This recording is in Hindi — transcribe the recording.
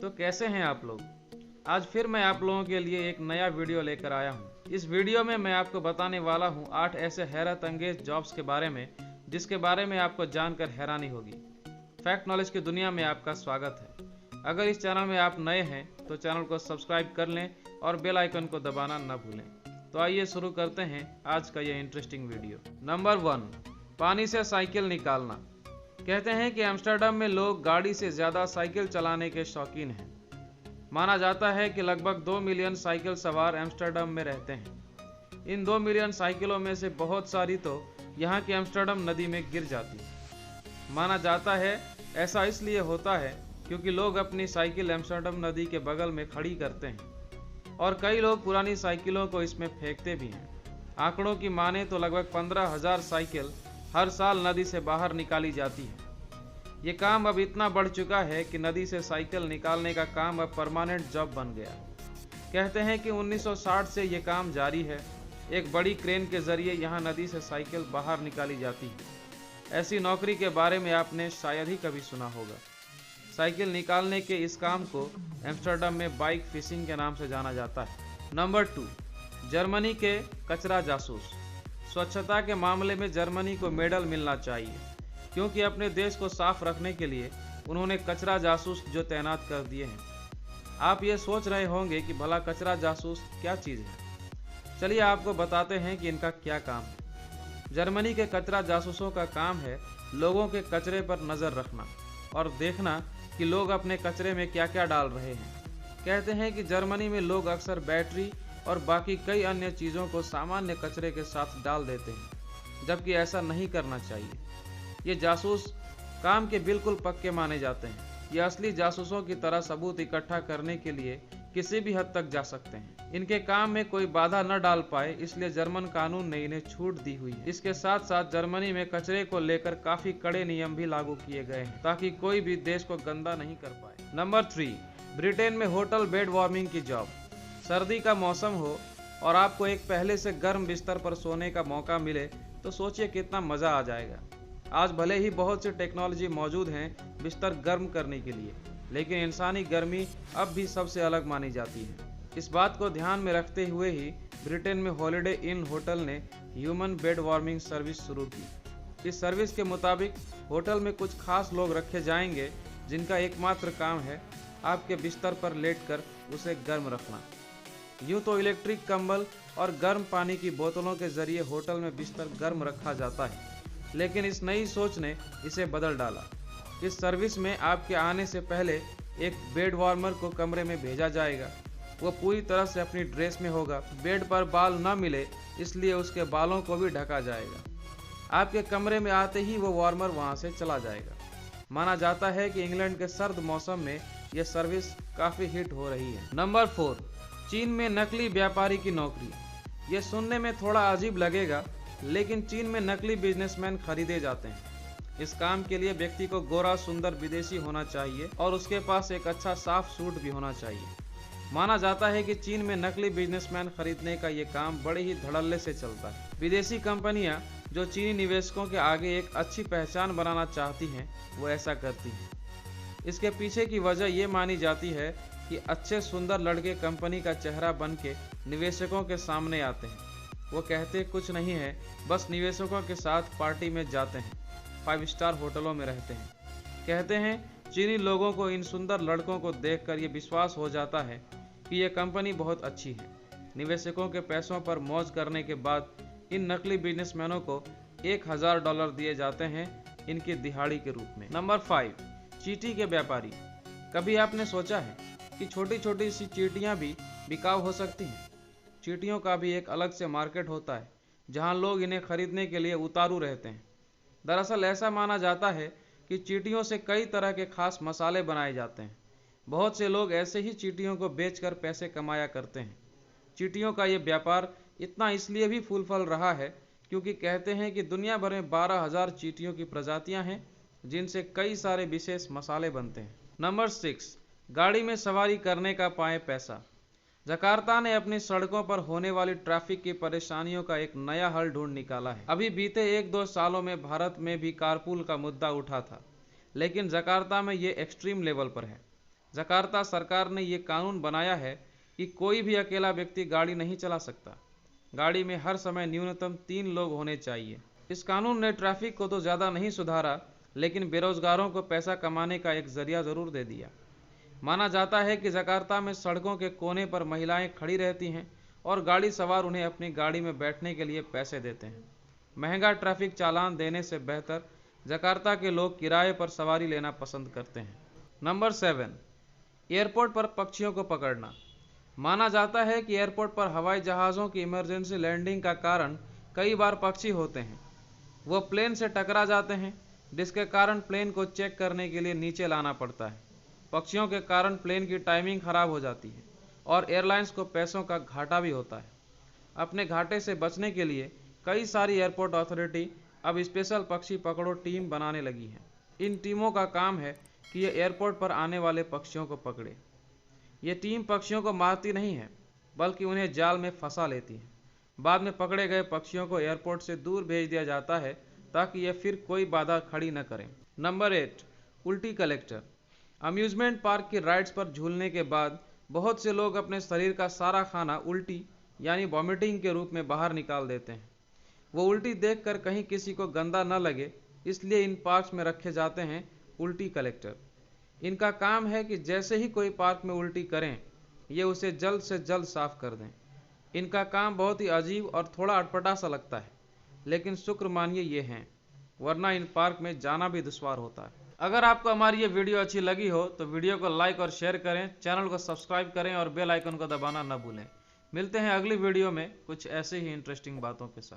तो कैसे हैं आप लोग। आज फिर मैं आप लोगों के लिए एक नया वीडियो लेकर आया हूं। इस वीडियो में मैं आपको बताने वाला हूं 8 ऐसे हैरत अंगेज जॉब्स के बारे में जिसके बारे में आपको जानकर हैरानी होगी। फैक्ट नॉलेज की दुनिया में आपका स्वागत है। अगर इस चैनल में आप नए हैं तो चैनल को सब्सक्राइब कर लें और बेल आइकन को दबाना न भूलें। तो आइए शुरू करते हैं आज का ये इंटरेस्टिंग वीडियो। नंबर 1, पानी से साइकिल निकालना। कहते हैं कि एम्स्टर्डम में लोग गाड़ी से ज्यादा साइकिल चलाने के शौकीन हैं। माना जाता है कि लगभग 2 मिलियन साइकिल सवार एम्स्टर्डम में रहते हैं। इन 2 मिलियन साइकिलों में से बहुत सारी तो यहाँ की एम्स्टर्डम नदी में गिर जाती है। माना जाता है ऐसा इसलिए होता है क्योंकि लोग अपनी साइकिल एम्स्टर्डम नदी के बगल में खड़ी करते हैं और कई लोग पुरानी साइकिलों को इसमें फेंकते भी हैं। आंकड़ों की माने तो लगभग 15,000 साइकिल हर साल नदी से बाहर निकाली जाती है। ये काम अब इतना बढ़ चुका है कि नदी से साइकिल निकालने का काम अब परमानेंट जॉब बन गया। कहते हैं कि 1960 से ये काम जारी है। एक बड़ी क्रेन के जरिए यहाँ नदी से साइकिल बाहर निकाली जाती है। ऐसी नौकरी के बारे में आपने शायद ही कभी सुना होगा। साइकिल निकालने के इस काम को एम्स्टर्डम में बाइक फिशिंग के नाम से जाना जाता है। नंबर 2, जर्मनी के कचरा जासूस। स्वच्छता के मामले में जर्मनी को मेडल मिलना चाहिए क्योंकि अपने देश को साफ रखने के लिए उन्होंने कचरा जासूस जो तैनात कर दिए हैं। आप ये सोच रहे होंगे कि भला कचरा जासूस क्या चीज़ है। चलिए आपको बताते हैं कि इनका क्या काम है। जर्मनी के कचरा जासूसों का काम है लोगों के कचरे पर नज़र रखना और देखना कि लोग अपने कचरे में क्या क्या डाल रहे हैं। कहते हैं कि जर्मनी में लोग अक्सर बैटरी और बाकी कई अन्य चीज़ों को सामान्य कचरे के साथ डाल देते हैं, जबकि ऐसा नहीं करना चाहिए। ये जासूस काम के बिल्कुल पक्के माने जाते हैं। ये असली जासूसों की तरह सबूत इकट्ठा करने के लिए किसी भी हद तक जा सकते हैं। इनके काम में कोई बाधा न डाल पाए इसलिए जर्मन कानून ने इन्हें छूट दी हुई है। इसके साथ साथ जर्मनी में कचरे को लेकर काफी कड़े नियम भी लागू किए गए हैं ताकि कोई भी देश को गंदा नहीं कर पाए। नंबर 3, ब्रिटेन में होटल बेड वार्मिंग की जॉब। सर्दी का मौसम हो और आपको एक पहले से गर्म बिस्तर पर सोने का मौका मिले तो सोचिए कितना मजा आ जाएगा। आज भले ही बहुत सी टेक्नोलॉजी मौजूद हैं बिस्तर गर्म करने के लिए, लेकिन इंसानी गर्मी अब भी सबसे अलग मानी जाती है। इस बात को ध्यान में रखते हुए ही ब्रिटेन में हॉलिडे इन होटल ने ह्यूमन बेड वार्मिंग सर्विस शुरू की। इस सर्विस के मुताबिक होटल में कुछ खास लोग रखे जाएंगे जिनका एकमात्र काम है आपके बिस्तर पर लेटकर उसे गर्म रखना। यूँ तो इलेक्ट्रिक कंबल और गर्म पानी की बोतलों के जरिए होटल में बिस्तर गर्म रखा जाता है, लेकिन इस नई सोच ने इसे बदल डाला। इस सर्विस में आपके आने से पहले एक बेड वार्मर को कमरे में भेजा जाएगा। वो पूरी तरह से अपनी ड्रेस में होगा। बेड पर बाल न मिले इसलिए उसके बालों को भी ढका जाएगा। आपके कमरे में आते ही वो वार्मर वहाँ से चला जाएगा। माना जाता है कि इंग्लैंड के सर्द मौसम में यह सर्विस काफ़ी हिट हो रही है। नंबर 4, चीन में नकली व्यापारी की नौकरी। ये सुनने में थोड़ा अजीब लगेगा, लेकिन चीन में नकली बिजनेसमैन खरीदे जाते हैं। इस काम के लिए व्यक्ति को गोरा सुंदर विदेशी होना चाहिए और उसके पास एक अच्छा साफ सूट भी होना चाहिए। माना जाता है कि चीन में नकली बिजनेसमैन खरीदने का ये काम बड़े ही धड़ल्ले से चलता है। विदेशी कंपनियां जो चीनी निवेशकों के आगे एक अच्छी पहचान बनाना चाहती हैं वो ऐसा करती हैं। इसके पीछे की वजह ये मानी जाती है कि अच्छे सुंदर लड़के कंपनी का चेहरा बन के निवेशकों के सामने आते हैं। वो कहते कुछ नहीं है, बस निवेशकों के साथ पार्टी में जाते हैं, 5 स्टार होटलों में रहते हैं। कहते हैं चीनी लोगों को इन सुंदर लड़कों को देखकर ये विश्वास हो जाता है कि ये कंपनी बहुत अच्छी है। निवेशकों के पैसों पर मौज करने के बाद इन नकली बिजनेसमैनों को $1,000 दिए जाते हैं इनकी दिहाड़ी के रूप में। नंबर 5, चींटी के व्यापारी। कभी आपने सोचा है कि छोटी छोटी सी चींटियां भी बिकाऊ हो सकती हैं। चींटियों का भी एक अलग से मार्केट होता है जहां लोग इन्हें खरीदने के लिए उतारू रहते हैं। दरअसल ऐसा माना जाता है कि चींटियों से कई तरह के खास मसाले बनाए जाते हैं। बहुत से लोग ऐसे ही चींटियों को बेचकर पैसे कमाया करते हैं। चींटियों का ये व्यापार इतना इसलिए भी फूल फल रहा है क्योंकि कहते हैं कि दुनिया भर में 12,000 चींटियों की प्रजातियां हैं जिनसे कई सारे विशेष मसाले बनते हैं। नंबर 6, गाड़ी में सवारी करने का पाए पैसा। जकार्ता ने अपनी सड़कों पर होने वाली ट्रैफिक की परेशानियों का एक नया हल ढूंढ निकाला है। अभी बीते 1-2 सालों में भारत में भी कारपूल का मुद्दा उठा था, लेकिन जकार्ता में ये एक्सट्रीम लेवल पर है। जकार्ता सरकार ने ये कानून बनाया है कि कोई भी अकेला व्यक्ति गाड़ी नहीं चला सकता। गाड़ी में हर समय न्यूनतम 3 लोग होने चाहिए। इस कानून ने ट्रैफिक को तो ज़्यादा नहीं सुधारा, लेकिन बेरोजगारों को पैसा कमाने का एक जरिया ज़रूर दे दिया। माना जाता है कि जकार्ता में सड़कों के कोने पर महिलाएं खड़ी रहती हैं और गाड़ी सवार उन्हें अपनी गाड़ी में बैठने के लिए पैसे देते हैं। महंगा ट्रैफिक चालान देने से बेहतर जकार्ता के लोग किराए पर सवारी लेना पसंद करते हैं। नंबर 7, एयरपोर्ट पर पक्षियों को पकड़ना। माना जाता है कि एयरपोर्ट पर हवाई जहाज़ों की इमरजेंसी लैंडिंग का कारण कई बार पक्षी होते हैं। वो प्लेन से टकरा जाते हैं, जिसके कारण प्लेन को चेक करने के लिए नीचे लाना पड़ता है। पक्षियों के कारण प्लेन की टाइमिंग खराब हो जाती है और एयरलाइंस को पैसों का घाटा भी होता है। अपने घाटे से बचने के लिए कई सारी एयरपोर्ट अथॉरिटी अब स्पेशल पक्षी पकड़ो टीम बनाने लगी है। इन टीमों का काम है कि ये एयरपोर्ट पर आने वाले पक्षियों को पकड़े। ये टीम पक्षियों को मारती नहीं है, बल्कि उन्हें जाल में फंसा लेती है। बाद में पकड़े गए पक्षियों को एयरपोर्ट से दूर भेज दिया जाता है ताकि ये फिर कोई बाधा खड़ी न करें। नंबर 8, उल्टी कलेक्टर। अम्यूजमेंट पार्क की राइड्स पर झूलने के बाद बहुत से लोग अपने शरीर का सारा खाना उल्टी यानी वॉमिटिंग के रूप में बाहर निकाल देते हैं। वो उल्टी देखकर कहीं किसी को गंदा न लगे, इसलिए इन पार्क्स में रखे जाते हैं उल्टी कलेक्टर। इनका काम है कि जैसे ही कोई पार्क में उल्टी करें, ये उसे जल्द से जल्द साफ कर दें। इनका काम बहुत ही अजीब और थोड़ा अटपटा सा लगता है, लेकिन शुक्र मानिए ये हैं, वरना इन पार्क में जाना भी दुश्वार होता है। अगर आपको हमारी ये वीडियो अच्छी लगी हो तो वीडियो को लाइक और शेयर करें, चैनल को सब्सक्राइब करें और बेल आइकन को दबाना न भूलें। मिलते हैं अगली वीडियो में कुछ ऐसे ही इंटरेस्टिंग बातों के साथ।